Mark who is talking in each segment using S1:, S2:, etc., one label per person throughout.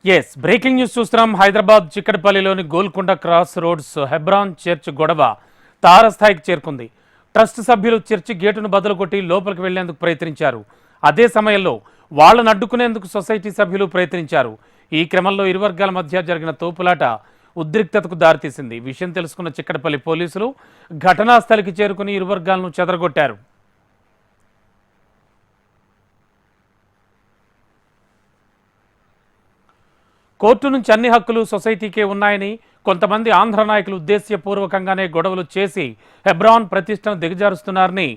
S1: Yes breaking news చూస్తున్నాం. హైదరాబాద్ చిక్కడపల్లిలోని Golconda cross roads Hebron church గొడవ తారస్థాయికి చేరుకుంది. ట్రస్ట్ సభ్యులు చర్చి గేటును బదులు కొట్టి లోపలికి వెళ్లేందుకు ప్రయత్నించారు. అదే సమయంలో వాళ్లను అడ్డుకునేందుకు సొసైటీ సభ్యులు ప్రయత్నించారు. ఈ క్రమంలో ఇరు వర్గాల మధ్య జరిగిన తోపులాట ఉద్రిక్తతకు దారితీసింది. విషయం తెలుసుకున్న చిక్కడపల్లి పోలీసులు ఘటనా స్థలికి చేరుకుని ఇరు వర్గాలను చెదరగొట్టారు. కోర్టు నుంచి అన్ని హక్కులు సొసైటీకే ఉన్నాయని, కొంతమంది ఆంధ్ర నాయకులు ఉద్దేశ్యపూర్వకంగానే గొడవలు చేసి హెబ్రాన్ ప్రతిష్టను దిగజారుస్తున్నారని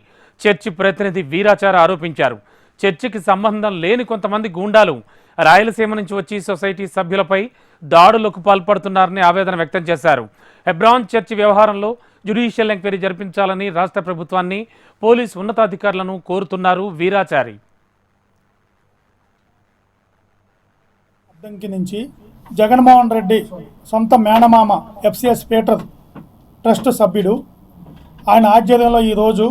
S1: చర్చి ప్రతినిధి వీరాచారి ఆరోపించారు. చర్చికి సంబంధం లేని కొంతమంది గూండాలు రాయలసీమ నుంచి వచ్చి సొసైటీ సభ్యులపై దాడులకు పాల్పడుతున్నారని ఆవేదన వ్యక్తం చేశారు. హెబ్రాన్ చర్చి వ్యవహారంలో జ్యుడిషియల్ ఎంక్వైరీ జరిపించాలని రాష్ట్ర ప్రభుత్వాన్ని, పోలీసు ఉన్నతాధికారులను కోరుతున్నారు వీరాచారి.
S2: అద్దంకి నుంచి జగన్మోహన్ రెడ్డి సొంత మేనమామ ఎఫ్సిఎస్ పీటర్ ట్రస్ట్ సభ్యుడు, ఆయన ఆధ్వర్యంలో ఈరోజు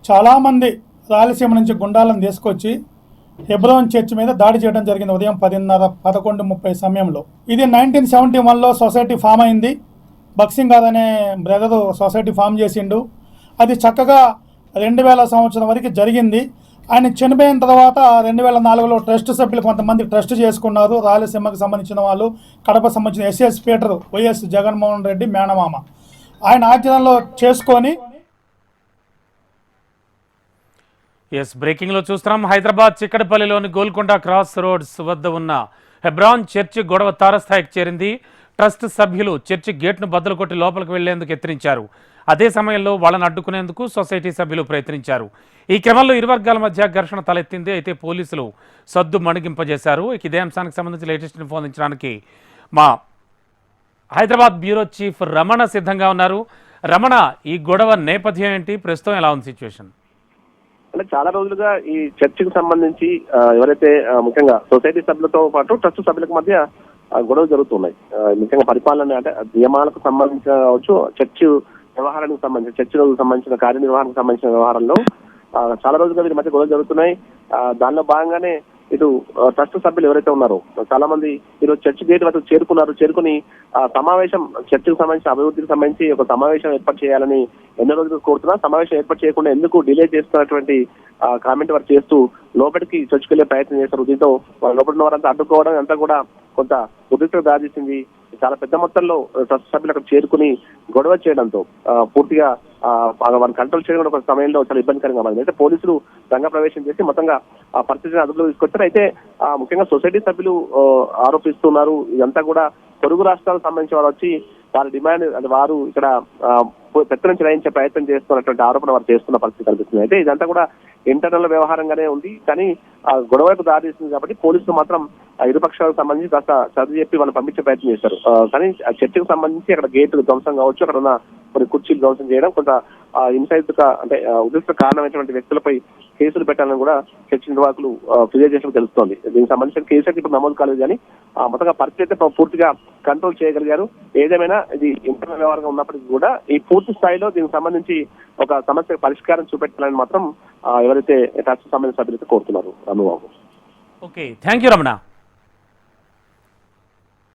S2: చాలామంది రాయలసీమ నుంచి గుండాలను తీసుకొచ్చి హెబ్రోన్ చర్చ్ మీద దాడి చేయడం జరిగింది. ఉదయం 10:30, 11:30 సమయంలో. ఇది 1971లో సొసైటీ ఫామ్ అయింది. బక్సింగ్ గారు అనే బ్రదరు సొసైటీ ఫామ్ చేసిండు. అది చక్కగా 2000 సంవత్సరం వరకు జరిగింది. ఆయన చనిపోయిన తర్వాత 2004లో ట్రస్ట్ సభ్యులు కొంతమంది ట్రస్ట్ చేసుకున్నారు. రాయలసీమకు సంబంధించిన వాళ్ళు, కడప సంబంధించిన SS Peter YS Jaganmohan Reddy మేనమామ, ఆయన ఆధ్వర్యంలో చేసుకొని.
S1: ఎస్ బ్రేకింగ్లో చూస్తున్నాం. హైదరాబాద్ చిక్కడపల్లిలోని గోల్కొండ క్రాస్ రోడ్స్ వద్ద ఉన్న హెబ్రాన్ చర్చి గొడవ తారస్థాయికి చేరింది. ట్రస్ట్ సభ్యులు చర్చి గేట్ను బద్దలు కొట్టి లోపలికి వెళ్లేందుకు యత్నించారు. అదే సమయంలో వాళ్ళని అడ్డుకునేందుకు సొసైటీ సభ్యులు ప్రయత్నించారు. ఈ క్రమంలో ఇరు వర్గాల మధ్య ఘర్షణ తలెత్తింది. అయితే పోలీసులు సద్దు మణిగింపజేశారు. ఇదే అంశానికి సంబంధించి లేటెస్ట్ ఇన్ఫో అందించడానికి మా హైదరాబాద్ బ్యూరో చీఫ్ రమణ సిద్ధంగా ఉన్నారు. రమణ, ఈ గొడవ నేపథ్యం ఏంటి, ప్రస్తుతం ఎలా ఉంది సిచ్యువేషన్?
S3: అంటే చాలా రోజులుగా ఈ చర్చికి సంబంధించి ఎవరైతే ముఖ్యంగా సొసైటీ సభ్యులతో పాటు ట్రస్ట్ సభ్యులకు మధ్య గొడవలు జరుగుతున్నాయి. ముఖ్యంగా పరిపాలన అంటే నియమాలకు సంబంధించిన కావచ్చు, చర్చి వ్యవహారానికి సంబంధించిన, చర్చిలకు సంబంధించిన కార్యనిర్వహణకు సంబంధించిన వ్యవహారంలో చాలా రోజులుగా వీరి మధ్య గొడవలు జరుగుతున్నాయి. దానిలో భాగంగానే ఇటు ట్రస్ట్ సభ్యులు ఎవరైతే ఉన్నారో చాలా మంది ఈరోజు చర్చి గేట్ వరకు చేరుకుని సమావేశం, చర్చికి సంబంధించిన అభివృద్ధికి సంబంధించి ఒక సమావేశం ఏర్పాటు చేయాలని ఎన్నో రోజులు కోరుతున్నా, సమావేశం ఏర్పాటు చేయకుండా ఎందుకు డిలే చేస్తున్నటువంటి కామెంట్ వారు చేస్తూ లోపలికి చర్చికి వెళ్లే ప్రయత్నం చేస్తారు. దీంతో లోపల ఉన్న వారంతా అడ్డుకోవడం అంతా కూడా కొంత ఉద్రిక్తతకు దారితీసింది. చాలా పెద్ద మొత్తంలో ట్రస్ట్ సభ్యులు అక్కడ చేరుకుని గొడవ చేయడంతో పూర్తిగా వారిని కంట్రోల్ చేయడం ఒక సమయంలో చాలా ఇబ్బందికరంగా మారింది. అయితే పోలీసులు రంగ ప్రవేశం చేసి మొత్తంగా ఆ పరిస్థితిని అదుపులో తీసుకొచ్చారు. అయితే ముఖ్యంగా సొసైటీ సభ్యులు ఆరోపిస్తున్నారు, ఇదంతా కూడా పొరుగు రాష్ట్రాలకు సంబంధించిన వారు వచ్చి వారి డిమాండ్, అంటే వారు ఇక్కడ పెత్తనం చెలాయించే ప్రయత్నం చేస్తున్నటువంటి ఆరోపణ వారు చేస్తున్న పరిస్థితి కనిపిస్తుంది. అయితే ఇదంతా కూడా ఇంటర్నల్ వ్యవహారంగానే ఉంది, కానీ గొడవకు దారితీస్తుంది కాబట్టి పోలీసులు మాత్రం ఇరుపక్షాలకు సంబంధించి కాస్త చదువు చెప్పి వాళ్ళు పంపించే ప్రయత్నం చేశారు. కానీ ఆ చర్చకు సంబంధించి అక్కడ గేట్లు ధ్వంసం కావచ్చు, అక్కడ ఉన్న కొన్ని కుర్చీలు ధ్వంసం చేయడం, కొంత హింసాయుత అంటే ఉద్రిక్త కారణమైనటువంటి వ్యక్తులపై కేసులు పెట్టాలని కూడా చర్చి నిర్వాహకులు ఫిర్యాదు చేసినట్టు తెలుస్తోంది. దీనికి సంబంధించిన కేసు అయితే ఇప్పుడు నమోదు కాలేదు, కానీ మొత్తంగా పరిస్థితి పూర్తిగా కంట్రోల్ చేయగలిగారు. ఏదేమైనా ఇది ఇంటర్నల్ వ్యవహారంగా ఉన్నప్పటికీ కూడా ఈ పూర్తి స్థాయిలో దీనికి సంబంధించి ఒక సమస్య పరిష్కారం చూపెట్టాలని మాత్రం ఎవరైతే ట్రస్ట్ సంబంధించిన సభ్యులైతే కోరుతున్నారు. Ramababu.
S1: Okay, thank you Ramana.